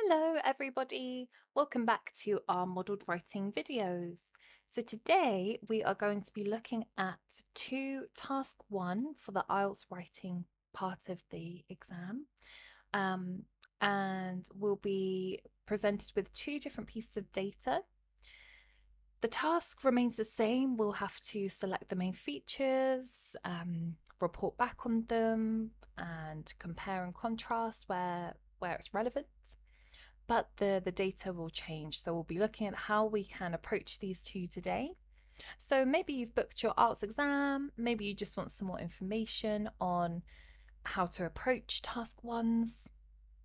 Hello everybody, welcome back to our modelled writing videos. So today we are going to be looking at task 1 for the IELTS writing part of the exam, and we'll be presented with 2 different pieces of data. The task remains the same. We'll have to select the main features, report back on them, and compare and contrast where it's relevant. But the data will change. So we'll be looking at how we can approach these 2 today. So maybe you've booked your IELTS exam, maybe you just want some more information on how to approach task 1s,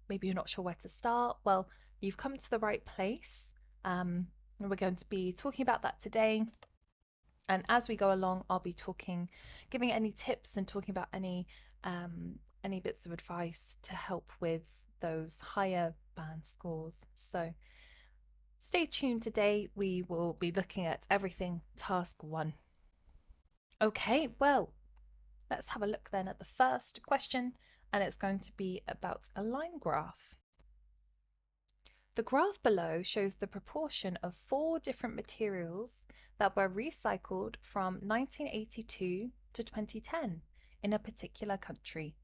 maybe you're not sure where to start. Well, you've come to the right place. And we're going to be talking about that today. And as we go along, I'll be giving any tips and talking about any bits of advice to help with those higher band scores. So stay tuned today. We will be looking at everything task 1. Okay, well, let's have a look then at the first question, and it's going to be about a line graph. The graph below shows the proportion of 4 different materials that were recycled from 1982 to 2010 in a particular country.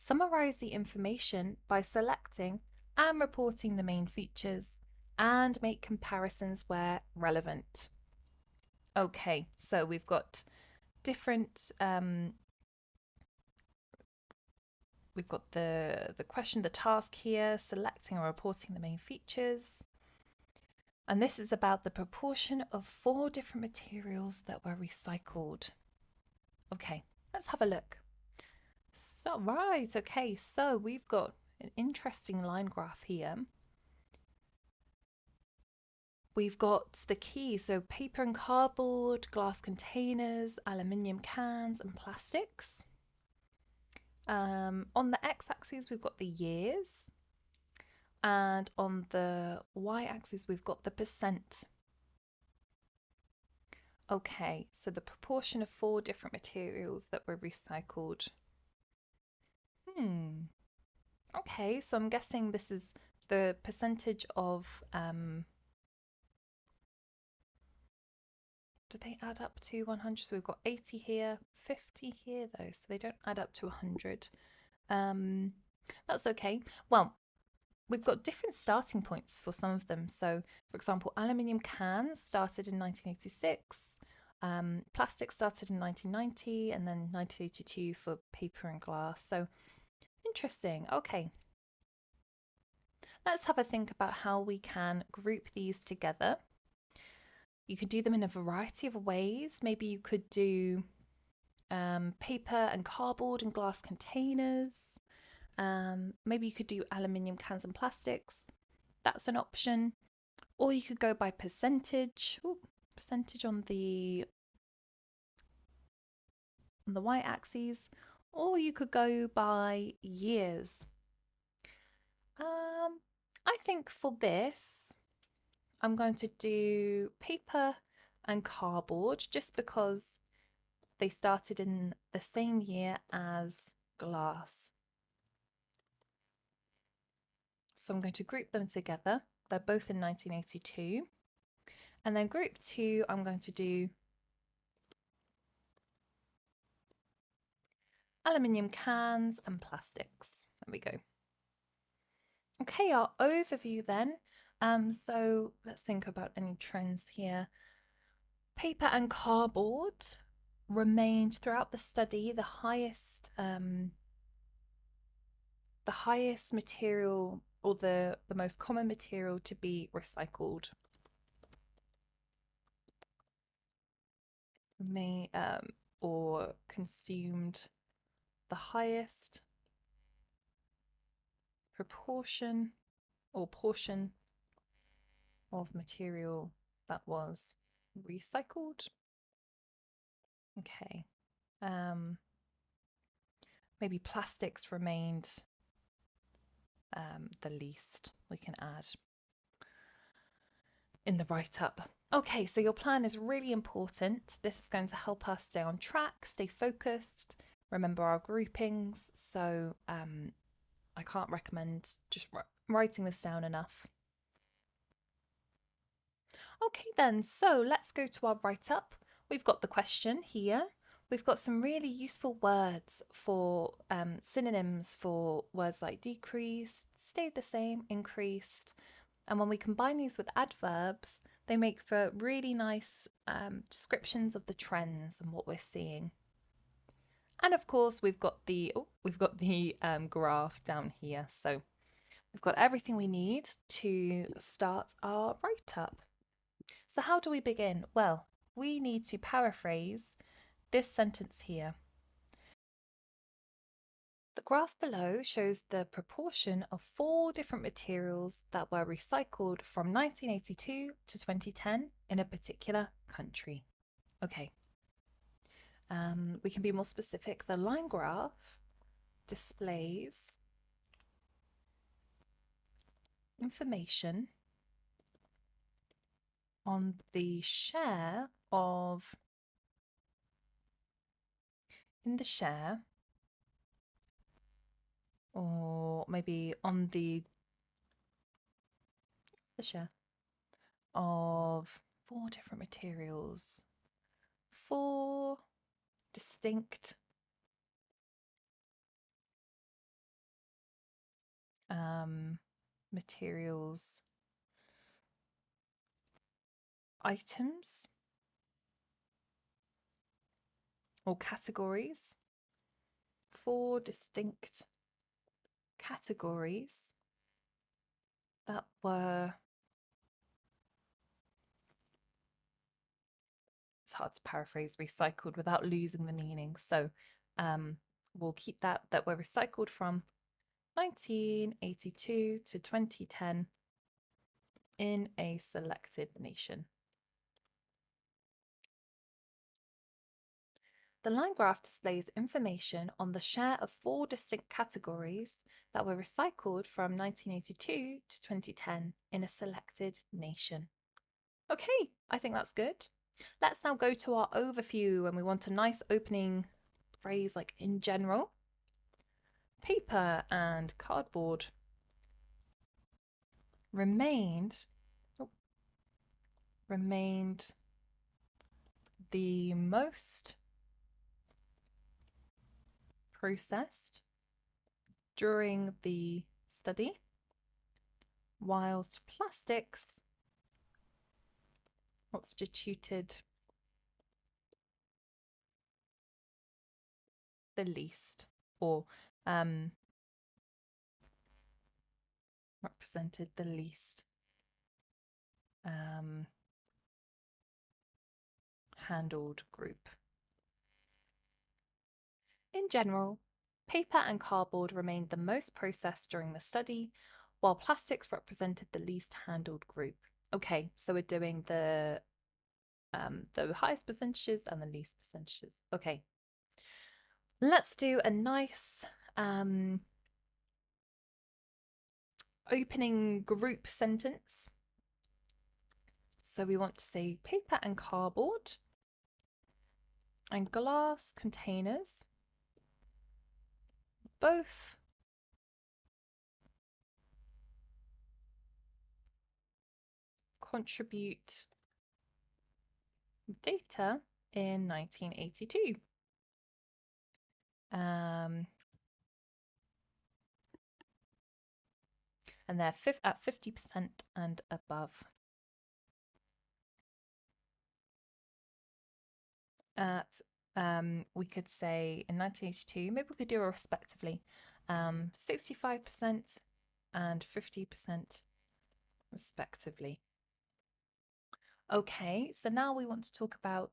Summarize the information by selecting and reporting the main features and make comparisons where relevant. Okay, so we've got different we've got the question, the task here, selecting and reporting the main features. And this is about the proportion of 4 different materials that were recycled. Okay, let's have a look. So, right, okay, so we've got an interesting line graph here. We've got the key, so paper and cardboard, glass containers, aluminium cans, and plastics. On the x-axis, we've got the years, and on the y-axis, we've got the percent. Okay, so the proportion of 4 different materials that were recycled. Okay, so I'm guessing this is the percentage of, do they add up to 100? So we've got 80 here, 50 here though, so they don't add up to 100. That's okay. Well, we've got different starting points for some of them. So, for example, aluminium cans started in 1986, plastic started in 1990, and then 1982 for paper and glass. So, interesting. Okay. Let's have a think about how we can group these together. You could do them in a variety of ways. Maybe you could do paper and cardboard and glass containers. Maybe you could do aluminium cans and plastics. That's an option. Or you could go by percentage. Ooh, percentage on the y-axis. Or you could go by years. I think for this, I'm going to do paper and cardboard just because they started in the same year as glass. So I'm going to group them together. They're both in 1982. And then group 2, I'm going to do aluminium cans and plastics. There we go. Okay, our overview then. So let's think about any trends here. Paper and cardboard remained throughout the study the highest material, or the most common material to be recycled. Or consumed the highest proportion or portion of material that was recycled. Okay. Maybe plastics remained the least we can add in the write-up. Okay, so your plan is really important. This is going to help us stay on track, stay focused, remember our groupings. So I can't recommend just writing this down enough. Okay then, so let's go to our write-up. We've got the question here. We've got some really useful words for synonyms for words like decreased, stayed the same, increased. And when we combine these with adverbs, they make for really nice descriptions of the trends and what we're seeing. And of course, we've got the graph down here. So we've got everything we need to start our write-up. So how do we begin? Well, we need to paraphrase this sentence here. The graph below shows the proportion of 4 different materials that were recycled from 1982 to 2010 in a particular country. Okay. We can be more specific. The line graph displays information on the share of or maybe on the share of 4 different materials, 4 distinct materials, items or categories, 4 distinct categories that were, it's hard to paraphrase recycled without losing the meaning, so we'll keep that were recycled from 1982 to 2010 in a selected nation. The line graph displays information on the share of 4 distinct categories that were recycled from 1982 to 2010 in a selected nation. Okay, I think that's good. Let's now go to our overview, and we want a nice opening phrase like in general. Paper and cardboard remained the most processed during the study, whilst plastics constituted the least, or represented the least handled group. In general, paper and cardboard remained the most processed during the study, while plastics represented the least handled group. Okay, so we're doing the highest percentages and the least percentages. Okay, let's do a nice opening group sentence. So we want to say paper and cardboard and glass containers both contribute data in 1982. And they're at 50% and above. We could say in 1982, maybe we could do it respectively, 65% and 50% respectively. Okay, so now we want to talk about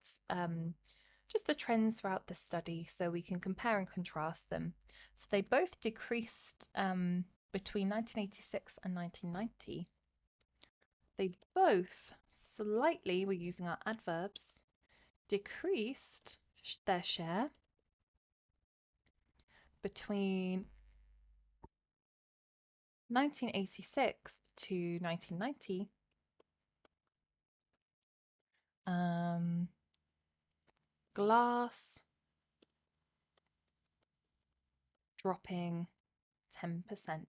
just the trends throughout the study so we can compare and contrast them. So they both decreased between 1986 and 1990. They both slightly, we're using our adverbs, decreased their share between 1986 to 1990. Glass dropping 10%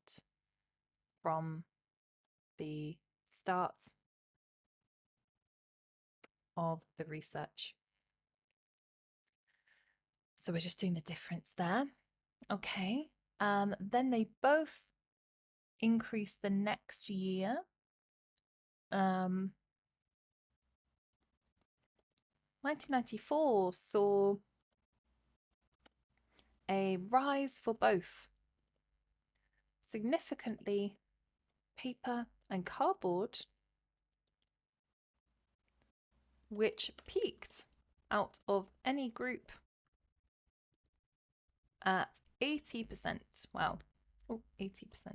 from the start of the research. So we're just doing the difference there. Okay. Then they both increase the next year. 1994 saw a rise for both. Significantly, paper and cardboard, which peaked out of any group at 80%. Wow. Oh, 80%.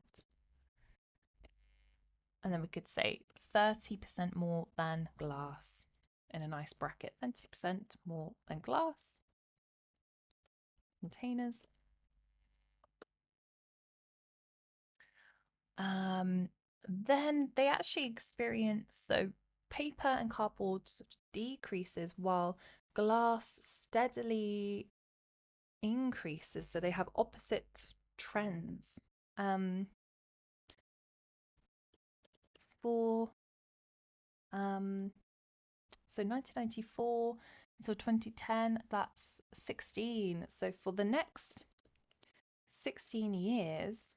And then we could say 30% more than glass in a nice bracket. 20% more than glass containers. Then they actually experience, so paper and cardboard sort of decreases while glass steadily increases. So they have opposite trends. So 1994 until 2010, that's 16. So for the next 16 years,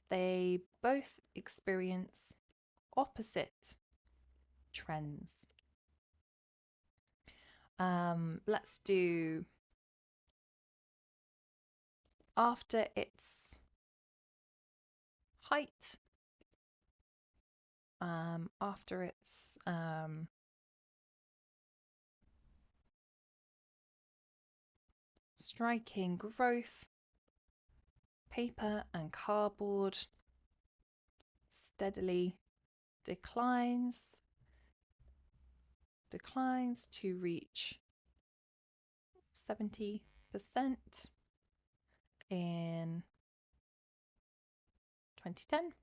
they both experience opposite trends. Let's do after its height, after its striking growth, paper and cardboard steadily declines to reach 70% in 2010.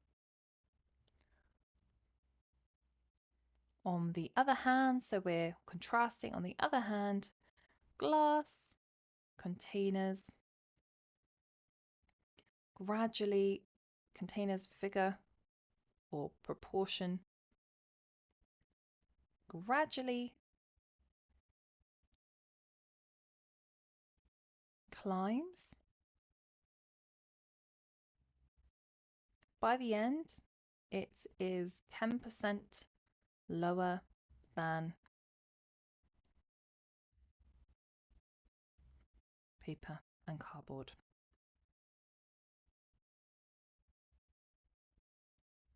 On the other hand, so we're contrasting, on the other hand, glass containers gradually, containers figure or proportion gradually climbs. By the end, it is 10% lower than paper and cardboard.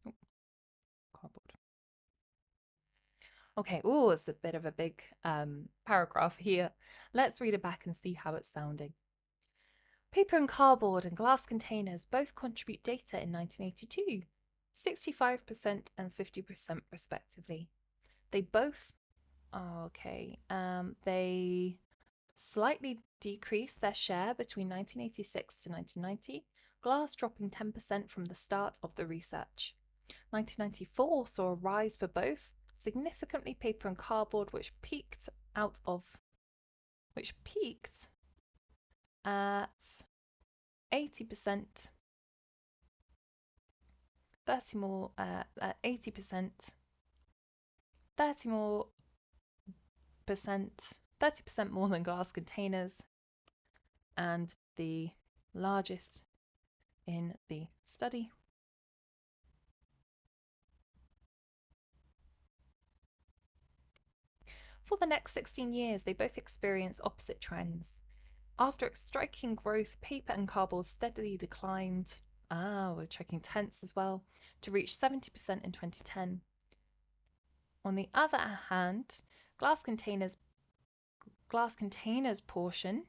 Oh, cardboard. Okay, oh, it's a bit of a big paragraph here. Let's read it back and see how it's sounding. Paper and cardboard and glass containers both contribute data in 1982, 65% and 50% respectively. They both, they slightly decreased their share between 1986 to 1990, glass dropping 10% from the start of the research. 1994 saw a rise for both, significantly paper and cardboard, which peaked at 80%, 30 more, 80%, 30% more than glass containers, and the largest in the study. For the next 16 years, they both experienced opposite trends. After striking growth, paper and cardboard steadily declined. We're checking tenths as well, to reach 70% in 2010. On the other hand, glass containers portion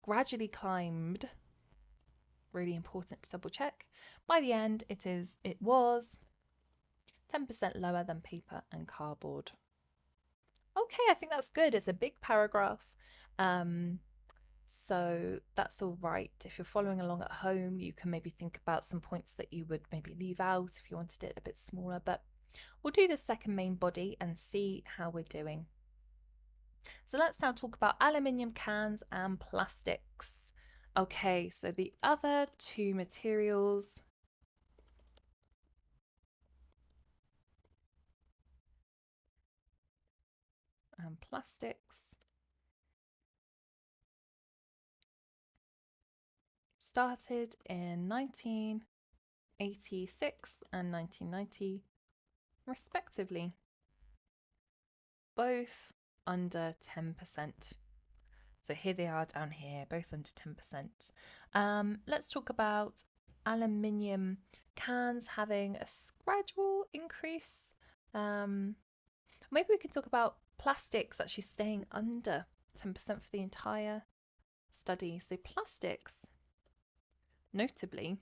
gradually climbed. Really important to double check. By the end, it was 10% lower than paper and cardboard. Okay, I think that's good. It's a big paragraph. So that's all right. If you're following along at home, you can maybe think about some points that you would maybe leave out if you wanted it a bit smaller, but we'll do the second main body and see how we're doing. So let's now talk about aluminium cans and plastics. Okay, so the other two materials and plastics started in 1986 and 1990, respectively, both under 10%. So here they are down here, both under 10%. Let's talk about aluminium cans having a gradual increase. Maybe we could talk about plastics actually staying under 10% for the entire study. So plastics, notably,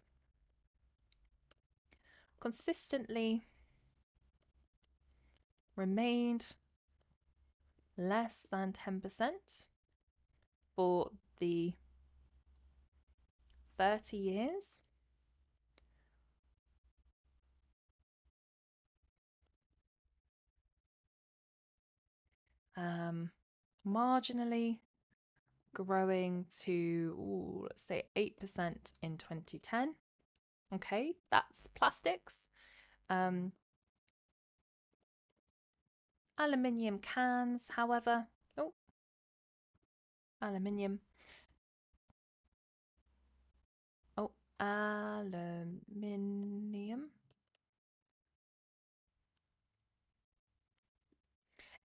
consistently remained less than 10% for the 30 years. Marginally growing to, let's say, 8% in 2010. Okay, that's plastics. Aluminium cans, however, aluminium. Aluminium.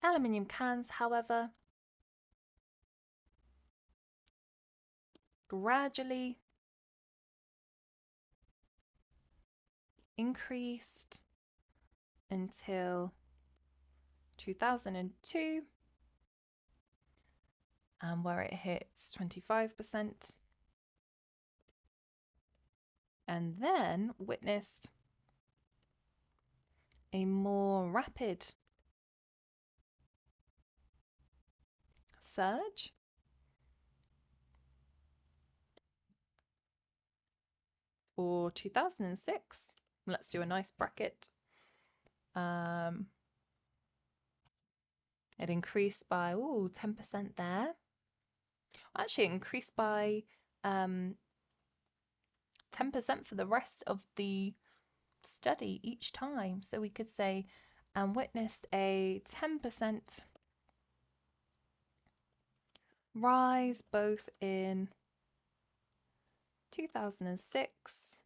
Aluminium cans, however, gradually increased until 2002, where it hits 25%, and then witnessed a more rapid surge for 2006. Let's do a nice bracket. It increased by 10% there. Actually, it increased by 10% for the rest of the study each time. So we could say, and witnessed a 10% rise both in 2006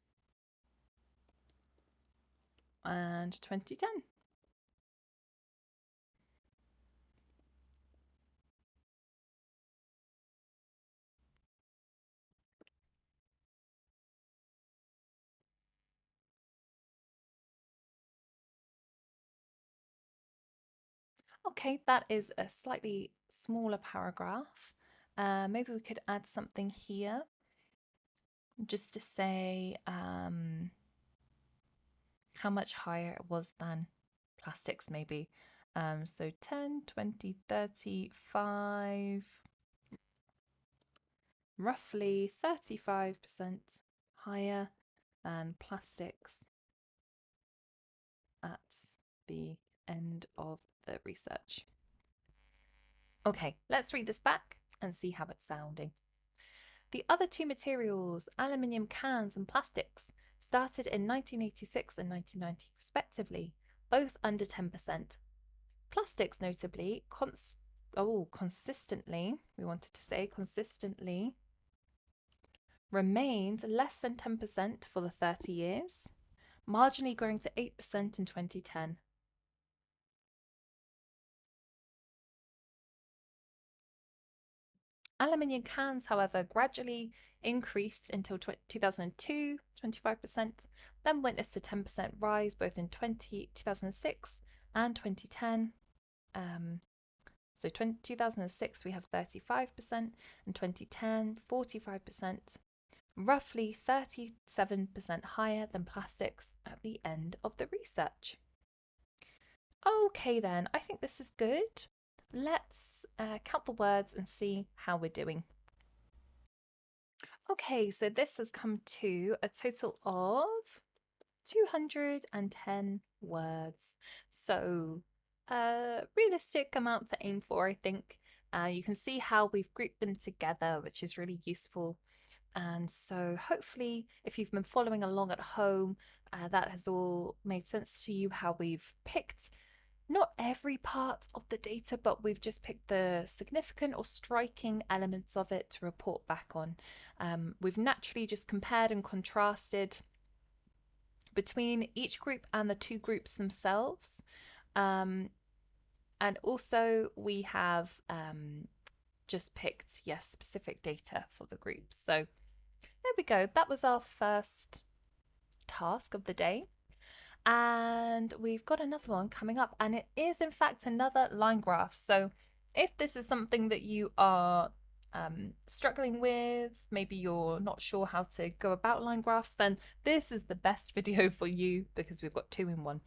and 2010. Okay, that is a slightly smaller paragraph. Maybe we could add something here just to say how much higher it was than plastics, maybe. So 10, 20, 35, roughly 35% higher than plastics at the end of the research. Okay, let's read this back and see how it's sounding. The other two materials, aluminium cans and plastics, started in 1986 and 1990 respectively, both under 10%. Plastics notably consistently, we wanted to say consistently, remained less than 10% for the 30 years, marginally growing to 8% in 2010. Aluminium cans, however, gradually increased until 2002, 25%, then witnessed a 10% rise both in 2006 and 2010. So 2006 we have 35%, and 2010 45%, roughly 37% higher than plastics at the end of the research. Okay then, I think this is good. Let's count the words and see how we're doing. Okay, so this has come to a total of 210 words. So a realistic amount to aim for, I think. You can see how we've grouped them together, which is really useful. And so hopefully, if you've been following along at home, that has all made sense to you, how we've picked not every part of the data, but we've just picked the significant or striking elements of it to report back on. We've naturally just compared and contrasted between each group and the two groups themselves. And also we have just picked, yes, specific data for the groups. So there we go. That was our first task of the day. And we've got another one coming up, and it is in fact another line graph. So if this is something that you are struggling with, maybe you're not sure how to go about line graphs, then this is the best video for you because we've got 2 in 1.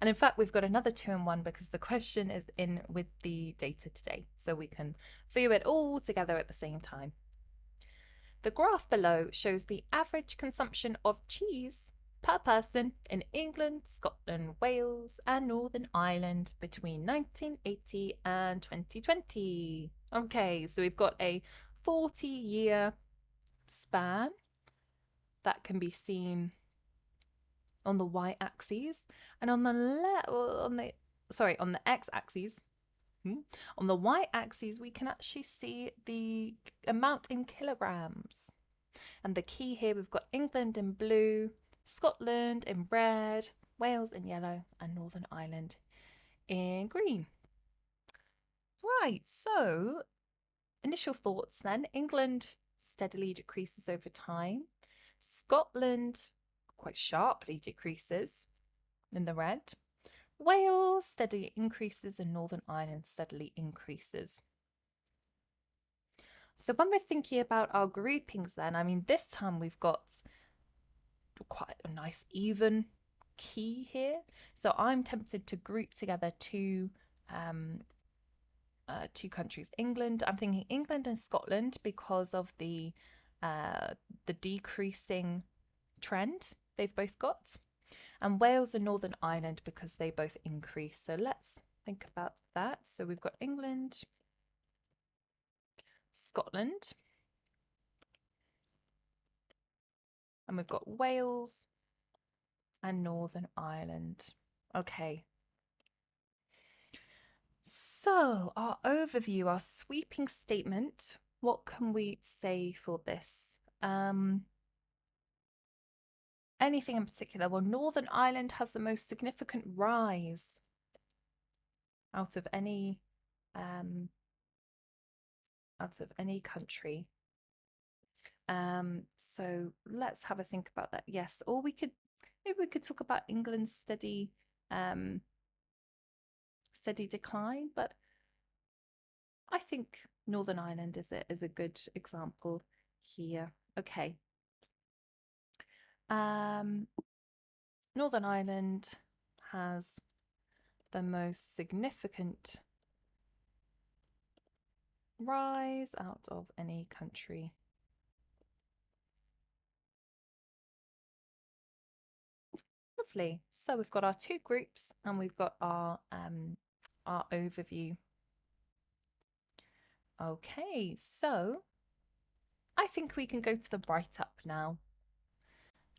And in fact, we've got another 2 in 1 because the question is in with the data today, so we can view it all together at the same time. The graph below shows the average consumption of cheese per person in England, Scotland, Wales, and Northern Ireland between 1980 and 2020. Okay, so we've got a 40-year span that can be seen on the y-axis, and on the x-axis. On the y-axis, we can actually see the amount in kilograms. And the key here, we've got England in blue, Scotland in red, Wales in yellow, and Northern Ireland in green. Right, so initial thoughts then. England steadily decreases over time. Scotland quite sharply decreases in the red. Wales steadily increases, and Northern Ireland steadily increases. So when we're thinking about our groupings then, I mean, this time we've got quite a nice even key here. So I'm tempted to group together two countries. England, I'm thinking England and Scotland because of the decreasing trend they've both got. And Wales and Northern Ireland because they both increase. So let's think about that. So we've got England, Scotland, and we've got Wales and Northern Ireland. Okay. So our overview, our sweeping statement, what can we say for this? Anything in particular? Well, Northern Ireland has the most significant rise out of any country. So let's have a think about that. Yes, or maybe we could talk about England's steady decline, but I think Northern Ireland is a good example here. Okay. Northern Ireland has the most significant rise out of any country. Lovely. So we've got our 2 groups and we've got our overview. Okay, so I think we can go to the write-up now.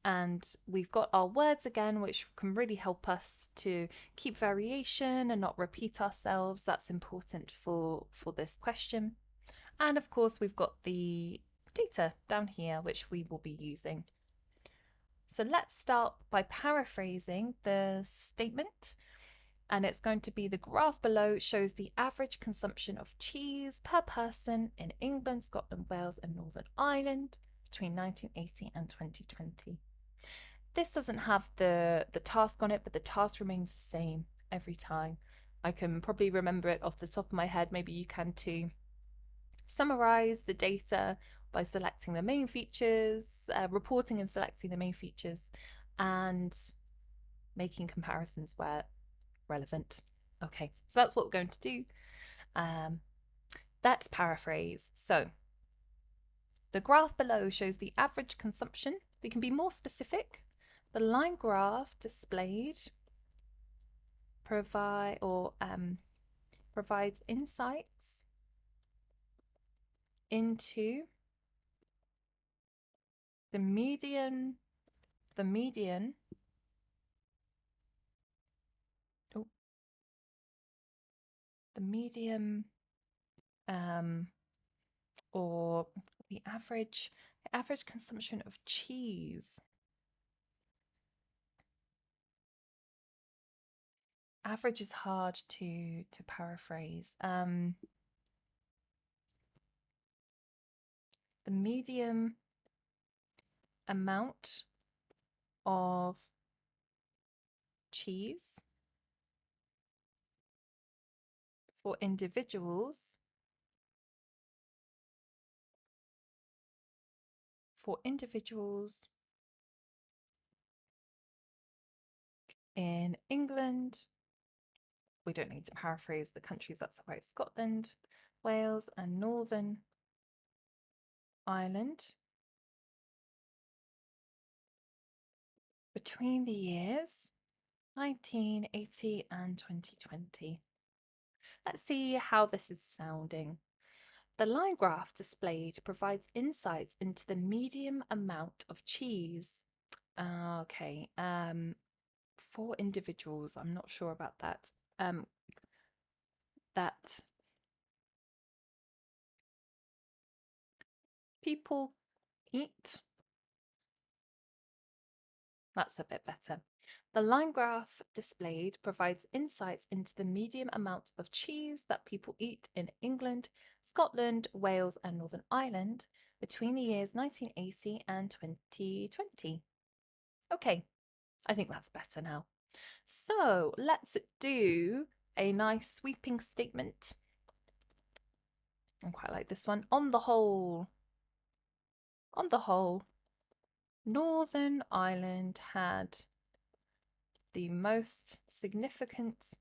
And we've got our words again, which can really help us to keep variation and not repeat ourselves. That's important for this question. And of course, we've got the data down here, which we will be using. So let's start by paraphrasing the statement. And it's going to be the graph below shows the average consumption of cheese per person in England, Scotland, Wales, and Northern Ireland between 1980 and 2020. This doesn't have the task on it, but the task remains the same every time. I can probably remember it off the top of my head. Maybe you can too. Summarize the data by selecting the main features, reporting and selecting the main features, and making comparisons where relevant. Okay, so that's what we're going to do. Let's paraphrase. So the graph below shows the average consumption. We can be more specific. The line graph displayed provides insights into the median oh, the medium or the average consumption of cheese. Average is hard to paraphrase. The medium amount of cheese for individuals in England. We don't need to paraphrase the countries, that's right. Scotland, Wales, and Northern Ireland between the years 1980 and 2020. Let's see how this is sounding. The line graph displayed provides insights into the medium amount of cheese. Okay, for individuals, I'm not sure about that. That people eat. That's a bit better. The line graph displayed provides insights into the medium amount of cheese that people eat in England, Scotland, Wales, and Northern Ireland between the years 1980 and 2020. Okay, I think that's better now. So let's do a nice sweeping statement. I quite like this one. On the whole, Northern Ireland had the most significant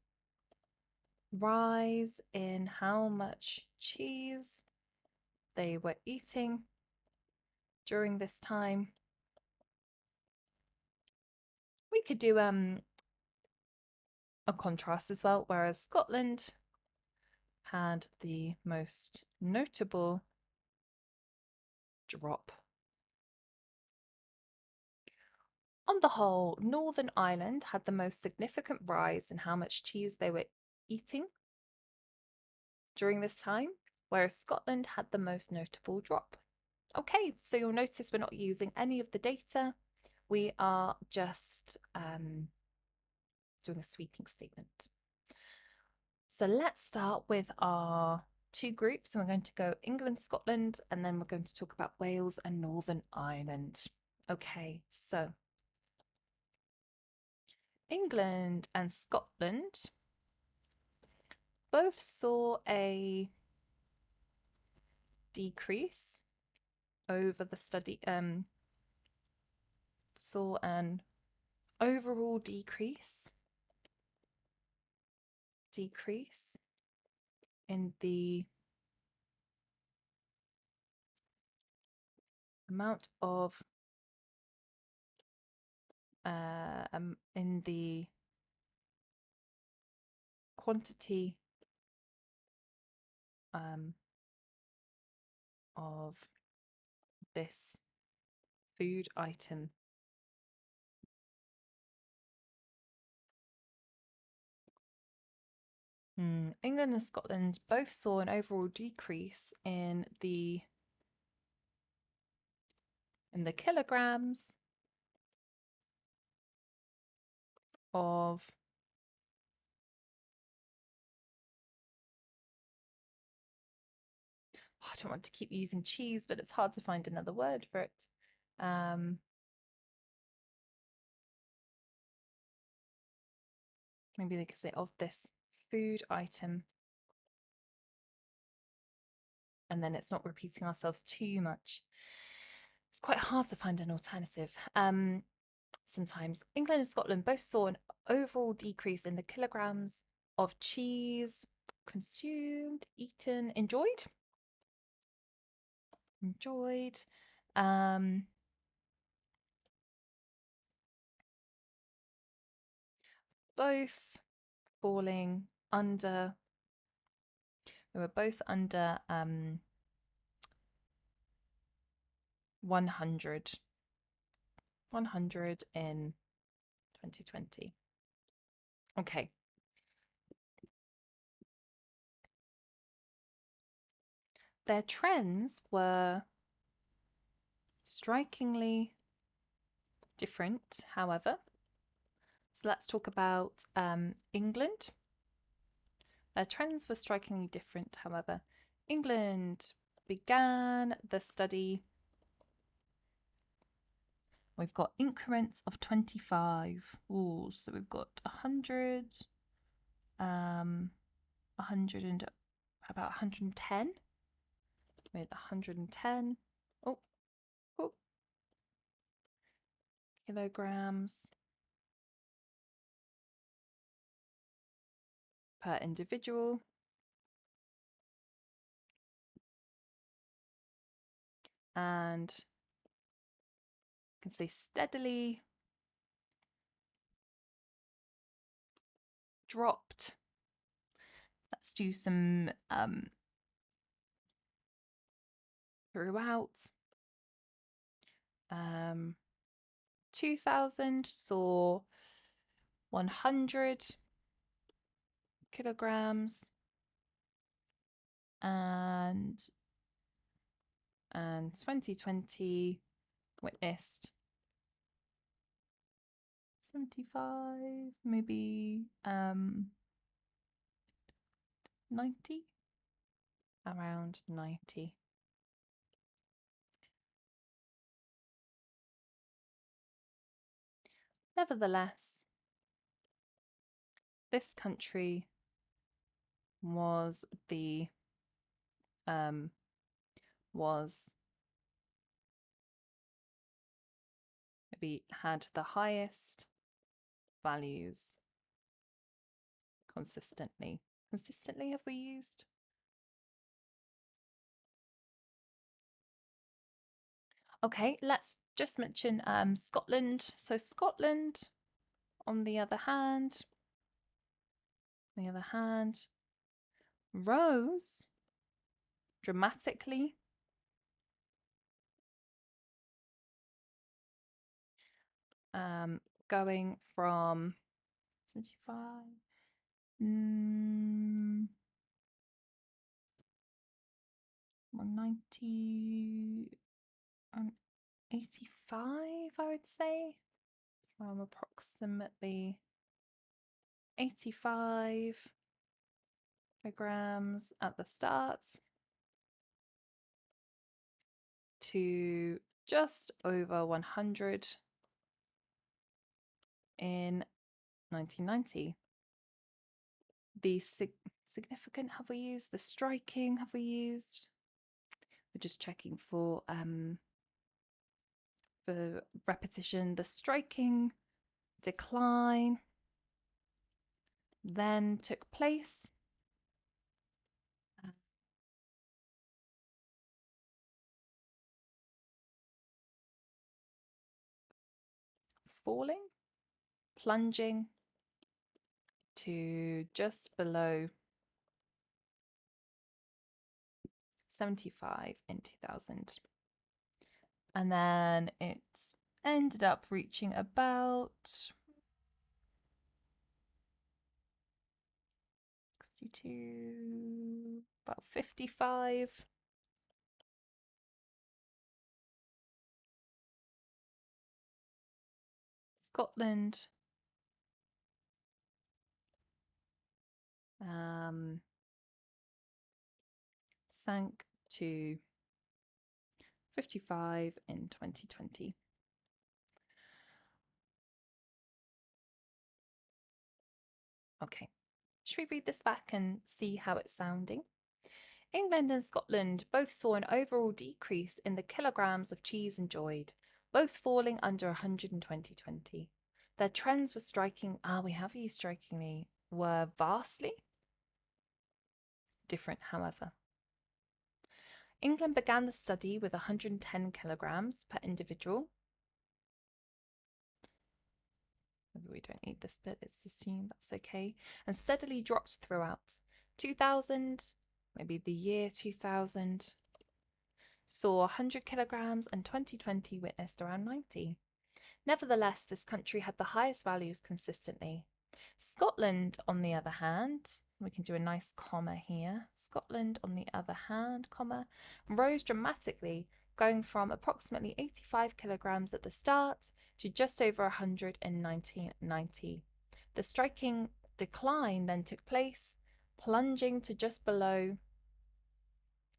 rise in how much cheese they were eating during this time. We could do a contrast as well, whereas Scotland had the most notable drop. On the whole, Northern Ireland had the most significant rise in how much cheese they were eating during this time, whereas Scotland had the most notable drop. Okay, so you'll notice we're not using any of the data. We are just doing a sweeping statement. So let's start with our two groups, and we're going to go England, Scotland, and then we're going to talk about Wales and Northern Ireland. Okay, so England and Scotland both saw a decrease over the study, saw an overall decrease in the amount of in the quantity of this food item. England and Scotland both saw an overall decrease in the kilograms of I don't want to keep using cheese, but it's hard to find another word for it. Maybe they could say of this food item. And then it's not repeating ourselves too much. It's quite hard to find an alternative. Sometimes England and Scotland both saw an overall decrease in the kilograms of cheese consumed, eaten, enjoyed. Both falling under. They were both under 100 100 in 2020. Okay. Their trends were strikingly different, however. So let's talk about England. Their trends were strikingly different, however. England began the study. We've got increments of 25. Ooh, so we've got 100, 100 and about 110. With 110. Oh, kilograms per individual. And you can say steadily dropped. Let's do some throughout. 2000 saw 100 kilograms and 2020 witnessed 75, maybe 90, around 90. Nevertheless, this country was maybe had the highest values consistently. Consistently have we used? Okay, let's just mention Scotland. So Scotland, on the other hand, rose dramatically going from 75 190 85, I would say, from approximately 85 kilograms at the start to just over 100 in 1990. The significant have we used? The striking have we used? We're just checking for repetition. The striking decline then took place falling, plunging to just below 75 in 2000. And then it's ended up reaching about 62, about 55. Scotland sank to 55 in 2020. Okay, should we read this back and see how it's sounding? England and Scotland both saw an overall decrease in the kilograms of cheese enjoyed, both falling under 100 in 2020. Their trends were striking, we have used strikingly, were vastly different, however. England began the study with 110 kilograms per individual. Maybe we don't need this bit, let's assume that's okay. And steadily dropped throughout. 2000, maybe the year 2000, saw 100 kilograms and 2020 witnessed around 90. Nevertheless, this country had the highest values consistently. Scotland, on the other hand, we can do a nice comma here. Scotland, on the other hand, comma, rose dramatically, going from approximately 85 kilograms at the start to just over 100 in 1990. The striking decline then took place, plunging to just below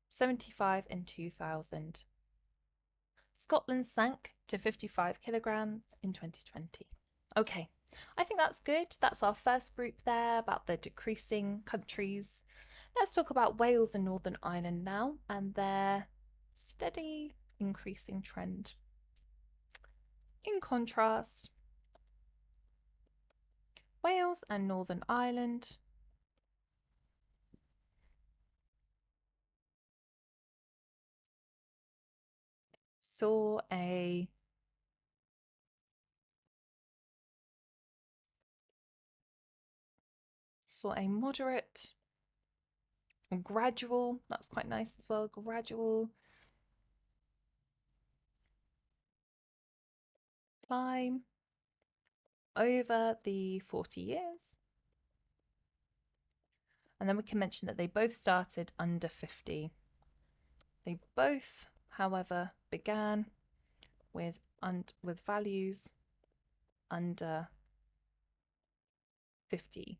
75 in 2000. Scotland sank to 55 kilograms in 2020. Okay, I think that's good. That's our first group there about the decreasing countries. Let's talk about Wales and Northern Ireland now and their steady increasing trend. In contrast, Wales and Northern Ireland saw a moderate, gradual, that's quite nice as well, gradual climb over the 40 years. And then we can mention that they both started under 50. They both, however, began with values under 50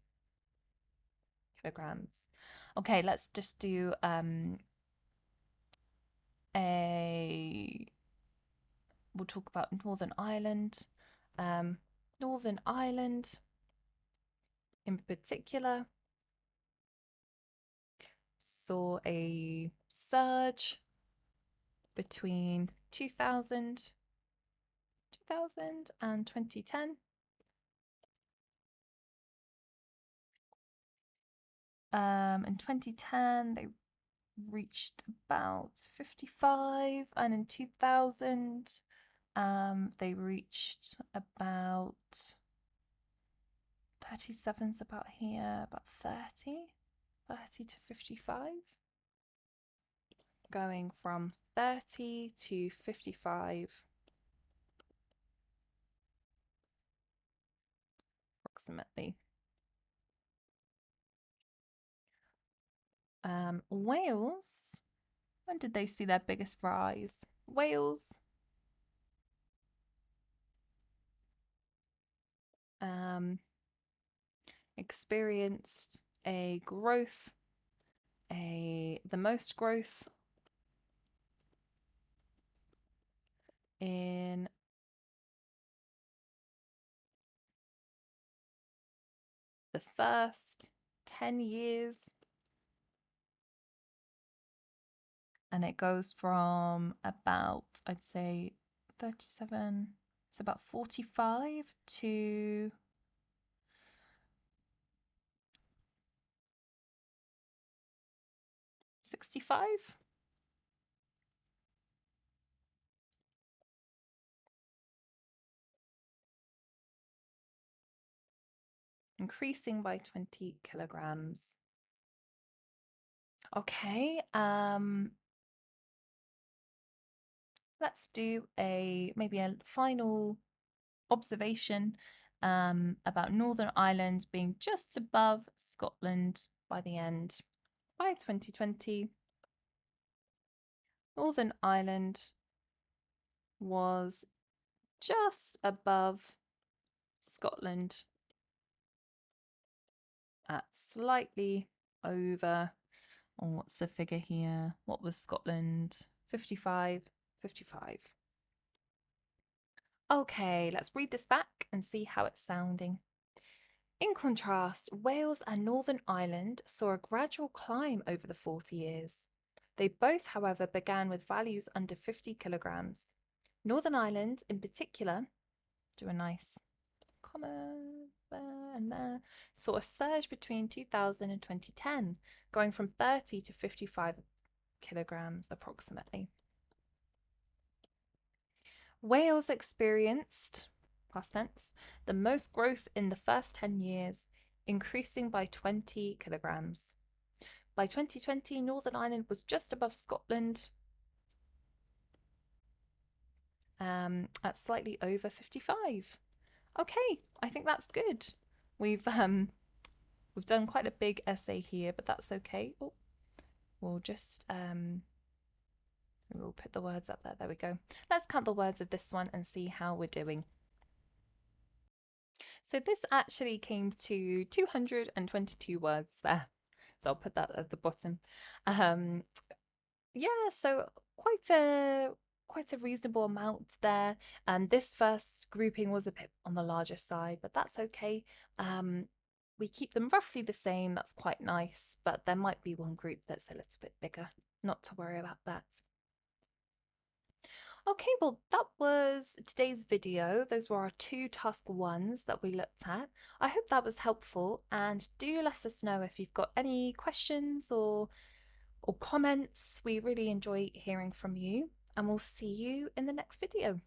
kilograms. Okay, let's just do we'll talk about Northern Ireland. Northern Ireland in particular saw a surge between 2000 and 2010. In 2010, they reached about 55, and in 2000, they reached about 37's about here, about 30 to 55. Going from 30 to 55 approximately. Wales, when did they see their biggest rise? Wales experienced a growth, the most growth in the first 10 years. And it goes from about, I'd say, 37, it's about 45 to 65. Increasing by 20 kilograms. Okay, let's do maybe a final observation about Northern Ireland being just above Scotland by the end. By 2020, Northern Ireland was just above Scotland at slightly over, what's the figure here? What was Scotland? 55. Okay, let's read this back and see how it's sounding. In contrast, Wales and Northern Ireland saw a gradual climb over the 40 years. They both, however, began with values under 50 kilograms. Northern Ireland, in particular, do a nice comma there and there, saw a surge between 2000 and 2010, going from 30 to 55 kilograms approximately. Wales experienced, past tense, the most growth in the first 10 years, increasing by 20 kilograms. By 2020, Northern Ireland was just above Scotland at slightly over 55. Okay, I think that's good. We've done quite a big essay here, but that's okay. Oh, we'll just we'll put the words up there. There we go. Let's count the words of this one and see how we're doing. So this actually came to 222 words there. So I'll put that at the bottom. Yeah, so quite a reasonable amount there. And this first grouping was a bit on the larger side, but that's okay. We keep them roughly the same. That's quite nice, but there might be one group that's a little bit bigger. Not to worry about that. Okay, well, that was today's video. Those were our 2 task 1s that we looked at. I hope that was helpful, and do let us know if you've got any questions or comments. We really enjoy hearing from you, and we'll see you in the next video.